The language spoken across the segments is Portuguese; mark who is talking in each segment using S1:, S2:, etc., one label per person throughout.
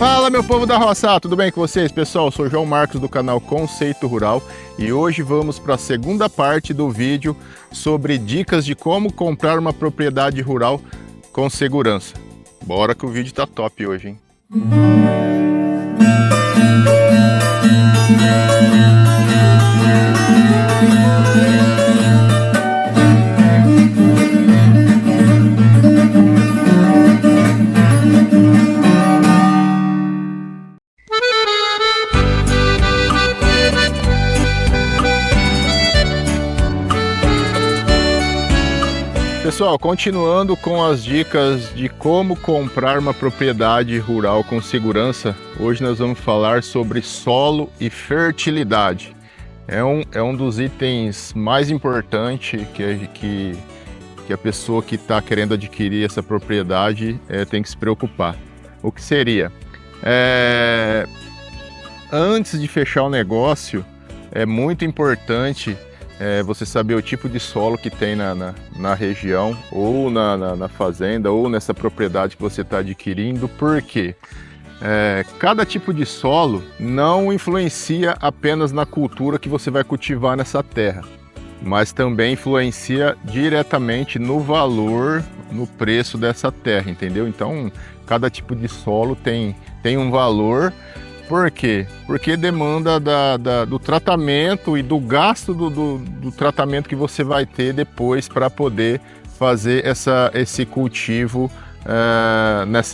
S1: Fala, meu povo da roça, tudo bem com vocês? Pessoal, eu sou o João Marcos do canal Conceito Rural e hoje vamos para a segunda parte do vídeo sobre dicas de como comprar uma propriedade rural com segurança. Bora que o vídeo tá top hoje, hein? Pessoal, continuando com as dicas de como comprar uma propriedade rural com segurança, hoje nós vamos falar sobre solo e fertilidade. É um dos itens mais importantes que a pessoa que está querendo adquirir essa propriedade tem que se preocupar. O que seria? Antes de fechar o negócio, é muito importante você saber o tipo de solo que tem na região, ou na fazenda, ou nessa propriedade que você está adquirindo, porque cada tipo de solo não influencia apenas na cultura que você vai cultivar nessa terra, mas também influencia diretamente no valor, no preço dessa terra, entendeu? Então, cada tipo de solo tem um valor. Por quê? Porque demanda do tratamento e do gasto do tratamento que você vai ter depois para poder fazer esse cultivo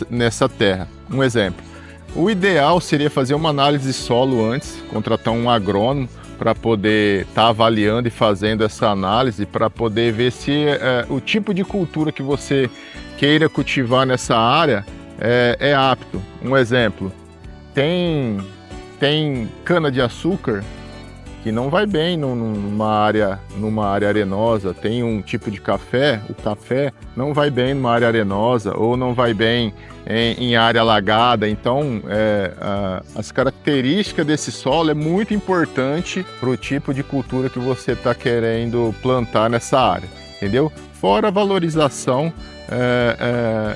S1: nessa terra. Um exemplo, o ideal seria fazer uma análise de solo antes, contratar um agrônomo para poder estar avaliando e fazendo essa análise para poder ver se o tipo de cultura que você queira cultivar nessa área é apto. Um exemplo, tem cana-de-açúcar que não vai bem numa área arenosa, tem um tipo de café, o café não vai bem numa área arenosa ou não vai bem em área alagada. Então, as características desse solo é muito importante para o tipo de cultura que você está querendo plantar nessa área, entendeu? Fora a valorização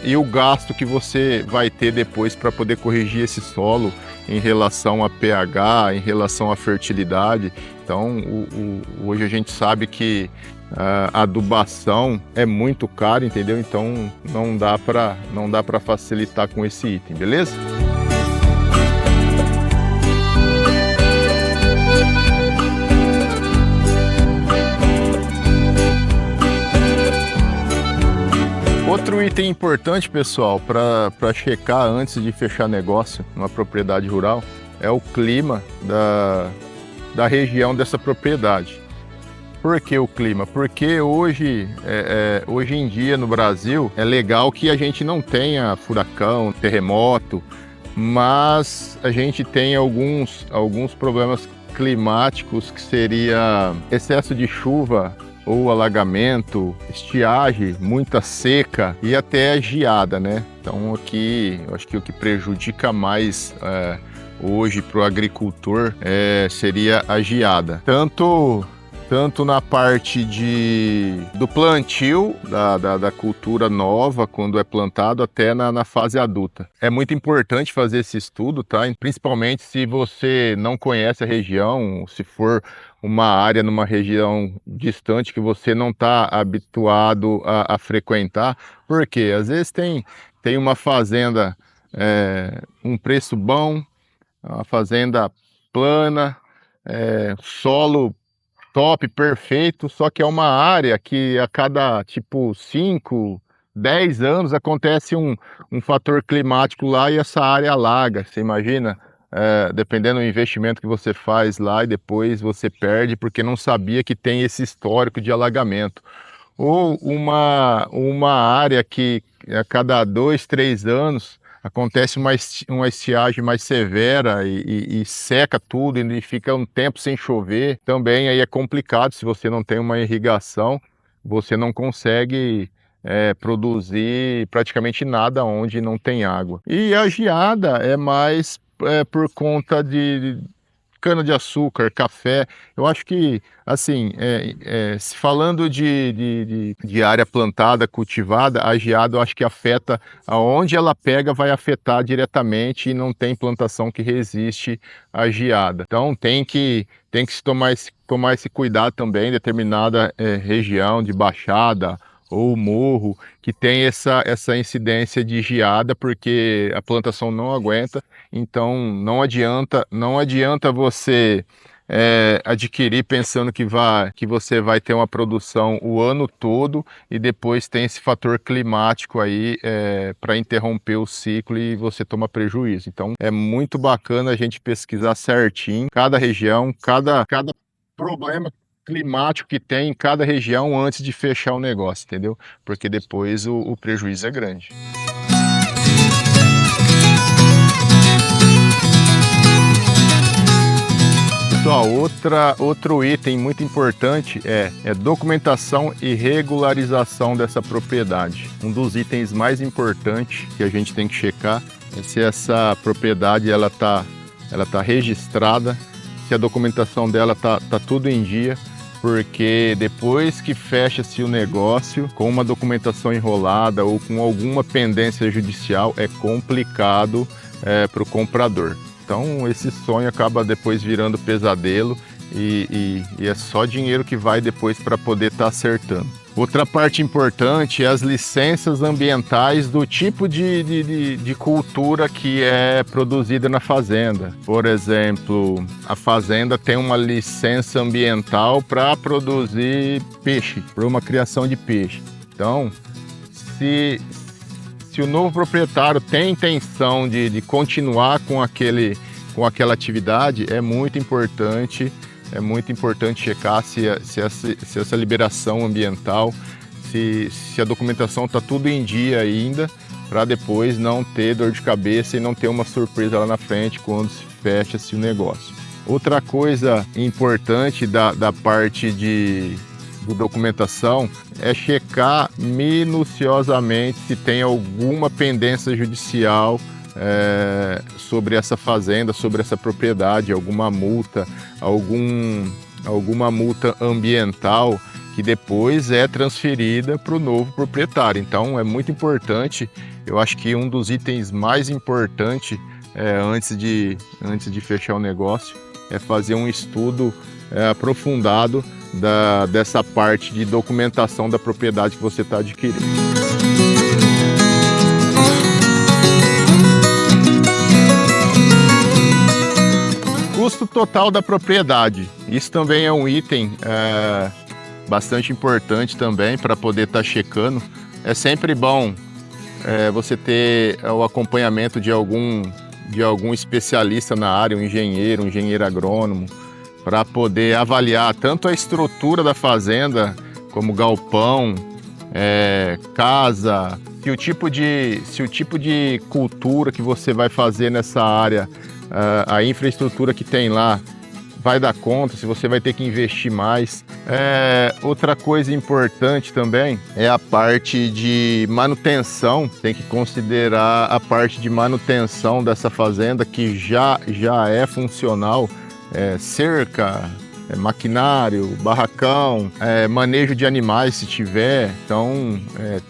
S1: e o gasto que você vai ter depois para poder corrigir esse solo em relação a pH, em relação à fertilidade. Então, hoje a gente sabe que a adubação é muito cara, entendeu? Então, não dá para facilitar com esse item, beleza? Outro item importante, pessoal, para checar antes de fechar negócio numa propriedade rural é o clima da região dessa propriedade. Por que o clima? Porque hoje em dia no Brasil é legal que a gente não tenha furacão, terremoto, mas a gente tem alguns problemas climáticos, que seria excesso de chuva ou alagamento, estiagem, muita seca e até geada, né? Então aqui, eu acho que o que prejudica mais hoje para o agricultor seria a geada. Tanto na parte do plantio da cultura nova, quando é plantado, até na fase adulta. É muito importante fazer esse estudo, tá? Principalmente se você não conhece a região, se for uma área numa região distante que você não está habituado a frequentar, porque às vezes tem uma fazenda, um preço bom, uma fazenda plana, solo top, perfeito, só que é uma área que a cada, 5, 10 anos acontece um fator climático lá e essa área alaga. Você imagina, dependendo do investimento que você faz lá e depois você perde porque não sabia que tem esse histórico de alagamento. Ou uma área que a cada 2, 3 anos acontece uma estiagem mais severa e seca tudo e fica um tempo sem chover. Também aí é complicado, se você não tem uma irrigação, você não consegue produzir praticamente nada onde não tem água. E a geada é mais por conta cana-de-açúcar, café. Eu acho que, assim, se falando de área plantada, cultivada, a geada eu acho que afeta aonde ela pega, vai afetar diretamente e não tem plantação que resiste à geada. Então tem que se tomar esse cuidado também em determinada região de baixada ou morro que tem essa incidência de geada, porque a plantação não aguenta. Então não adianta você adquirir pensando que você vai ter uma produção o ano todo e depois tem esse fator climático aí para interromper o ciclo e você toma prejuízo. Então é muito bacana a gente pesquisar certinho cada região, cada problema climático que tem em cada região antes de fechar o negócio, entendeu? Porque depois o prejuízo é grande. Pessoal, outro item muito importante é documentação e regularização dessa propriedade. Um dos itens mais importantes que a gente tem que checar é se essa propriedade ela tá registrada, se a documentação dela tá tudo em dia, porque depois que fecha-se o negócio com uma documentação enrolada ou com alguma pendência judicial, é complicado para o comprador. Então esse sonho acaba depois virando pesadelo e é só dinheiro que vai depois para poder estar acertando. Outra parte importante é as licenças ambientais do tipo de cultura que é produzida na fazenda. Por exemplo, a fazenda tem uma licença ambiental para produzir peixe, para uma criação de peixe. Então, se o novo proprietário tem intenção de continuar com aquela atividade, é muito importante checar se essa liberação ambiental, se a documentação está tudo em dia ainda, para depois não ter dor de cabeça e não ter uma surpresa lá na frente quando se fecha-se o negócio. Outra coisa importante da parte de documentação é checar minuciosamente se tem alguma pendência judicial sobre essa fazenda, sobre essa propriedade, alguma multa ambiental que depois é transferida para o novo proprietário. Então é muito importante, eu acho que um dos itens mais importantes antes de fechar o negócio é fazer um estudo aprofundado dessa parte de documentação da propriedade que você está adquirindo. Custo total da propriedade. Isso também é um item bastante importante também para poder estar checando. É sempre bom você ter o acompanhamento de algum especialista na área, um engenheiro agrônomo, para poder avaliar tanto a estrutura da fazenda, como galpão, casa, se o tipo de cultura que você vai fazer nessa área, a infraestrutura que tem lá vai dar conta, se você vai ter que investir mais. Outra coisa importante também é a parte de manutenção. Tem que considerar a parte de manutenção dessa fazenda que já é funcional, cerca, maquinário, barracão, manejo de animais se tiver. Então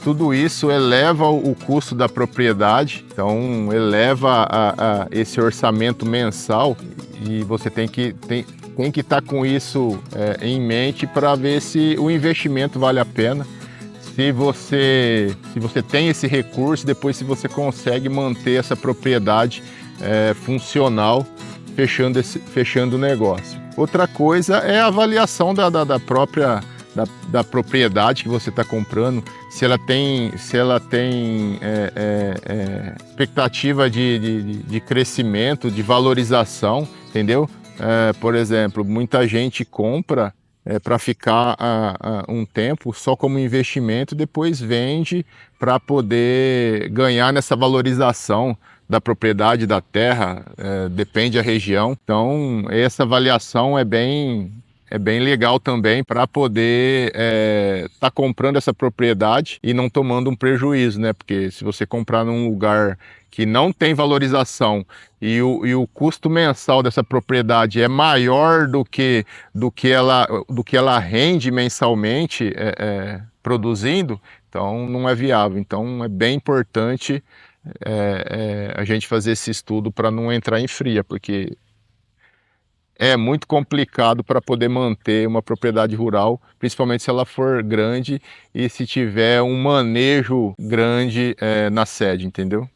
S1: tudo isso eleva o custo da propriedade, então eleva esse orçamento mensal e você tem que estar com isso em mente para ver se o investimento vale a pena, se você tem esse recurso, depois se você consegue manter essa propriedade funcional, fechando o negócio. Outra coisa é a avaliação da própria propriedade que você está comprando, se ela tem expectativa de crescimento, de valorização, entendeu? Por exemplo, muita gente compra para ficar um tempo só como investimento, depois vende para poder ganhar nessa valorização da propriedade da terra, depende da região. Então essa avaliação é bem legal também para poder tá comprando essa propriedade e não tomando um prejuízo, né? Porque se você comprar num lugar que não tem valorização e o custo mensal dessa propriedade é maior do que ela rende mensalmente produzindo, então não é viável. Então é bem importante a gente fazer esse estudo para não entrar em fria, porque é muito complicado para poder manter uma propriedade rural, principalmente se ela for grande e se tiver um manejo grande na sede, entendeu?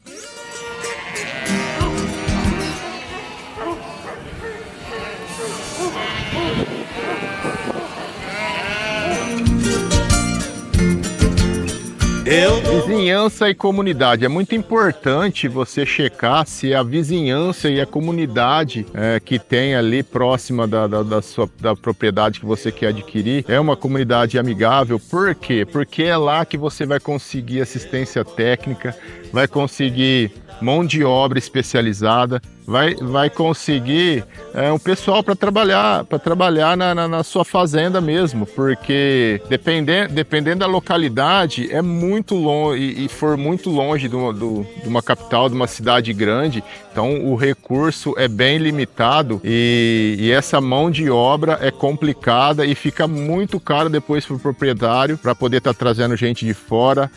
S1: Vizinhança e comunidade. É muito importante você checar se a vizinhança e a comunidade que tem ali próxima da propriedade que você quer adquirir é uma comunidade amigável. Por quê? Porque é lá que você vai conseguir assistência técnica, vai conseguir mão de obra especializada, vai conseguir um pessoal para trabalhar na sua fazenda mesmo, porque dependendo da localidade é muito longe e for muito longe de uma capital, de uma cidade grande, então o recurso é bem limitado e essa mão de obra é complicada e fica muito caro depois para o proprietário para poder estar trazendo gente de fora,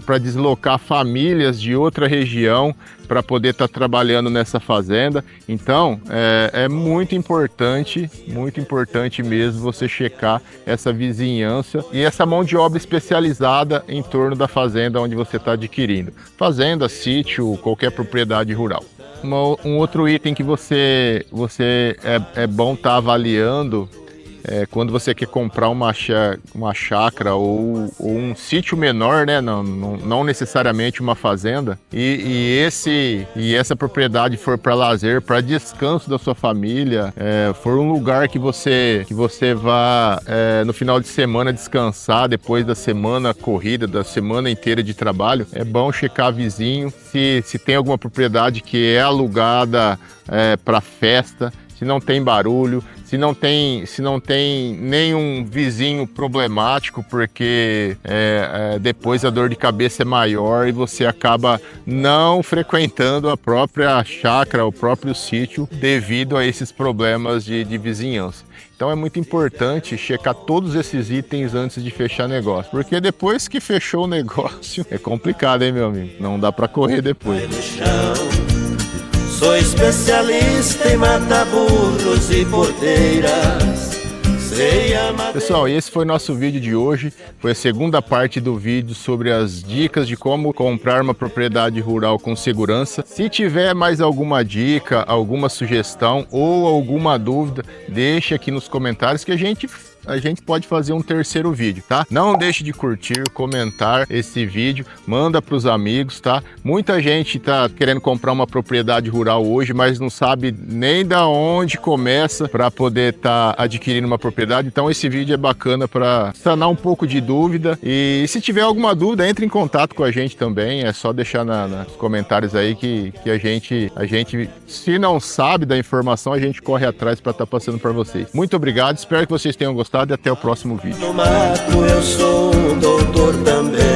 S1: para deslocar famílias de outra região para poder estar trabalhando nessa fazenda. Então é muito importante mesmo você checar essa vizinhança e essa mão de obra especializada em torno da fazenda onde você está adquirindo. Fazenda, sítio, qualquer propriedade rural. Um outro item que é bom estar avaliando quando você quer comprar uma chácara ou um sítio menor, né? Não necessariamente uma fazenda, e essa propriedade for para lazer, para descanso da sua família, for um lugar que você vá no final de semana descansar depois da semana corrida, da semana inteira de trabalho, é bom checar vizinho, se tem alguma propriedade que é alugada para festa, se não tem barulho, se não tem nenhum vizinho problemático, porque depois a dor de cabeça é maior e você acaba não frequentando a própria chácara, o próprio sítio, devido a esses problemas de vizinhança. Então é muito importante checar todos esses itens antes de fechar negócio, porque depois que fechou o negócio é complicado, hein, meu amigo? Não dá para correr depois.
S2: Sou especialista em matar burros e porteiras.
S1: Pessoal, esse foi nosso vídeo de hoje. Foi a segunda parte do vídeo sobre as dicas de como comprar uma propriedade rural com segurança. Se tiver mais alguma dica, alguma sugestão ou alguma dúvida, deixe aqui nos comentários que a gente pode fazer um terceiro vídeo, tá? Não deixe de curtir, comentar esse vídeo, manda para os amigos, tá? Muita gente tá querendo comprar uma propriedade rural hoje, mas não sabe nem da onde começa para poder estar adquirindo uma propriedade. Então esse vídeo é bacana para sanar um pouco de dúvida. E se tiver alguma dúvida, entre em contato com a gente também. É só deixar nos comentários aí que a gente, se não sabe da informação, a gente corre atrás para estar passando para vocês. Muito obrigado, espero que vocês tenham gostado. E até o próximo vídeo.
S2: No mato eu sou um doutor também.